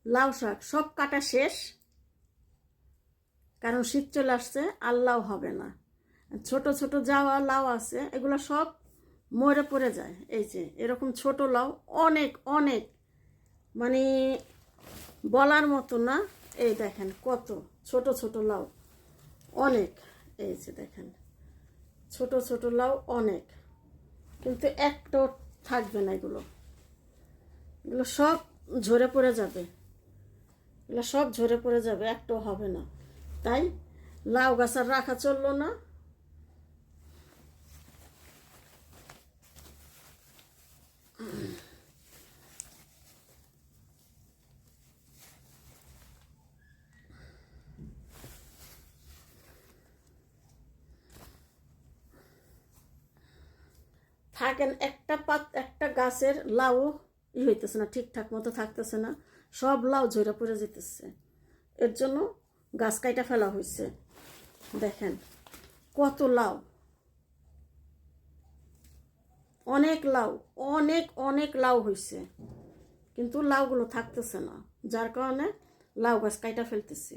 লাউ শাক সব কাটা শেষ, কারণ শীত চলে আসছে, আর লাউ হবে না। ছোট ছোট যাওয়া লাউ আছে, এগুলো সব মরে পড়ে যায়। এই যে এরকম ছোট লাউ অনেক অনেক, মানে বলার মতো না। এই দেখেন কত ছোট ছোট লাউ, অনেক। এই যে দেখেন ছোট ছোট লাউ অনেক, কিন্তু একটাও থাকবে না। এগুলো এগুলো সব ঝরে পড়ে যাবে, এগুলো সব ঝরে পড়ে যাবে, একটাও হবে না। তাই লাউ গাছ আর রাখা চললো না। থাকেন একটা গাছের লাউ হইতেছে না, ঠিকঠাক মতো থাকতেছে না, সব লাউ ঝরে পড়ে যেতেছে। এর জন্য গাছ কাইটা ফেলা হয়েছে। দেখেন কত লাউ, অনেক লাউ, অনেক অনেক লাউ হয়েছে, কিন্তু লাউগুলো থাকতেছে না, যার কারণে লাউ গাছ কাইটা ফেলতেছি।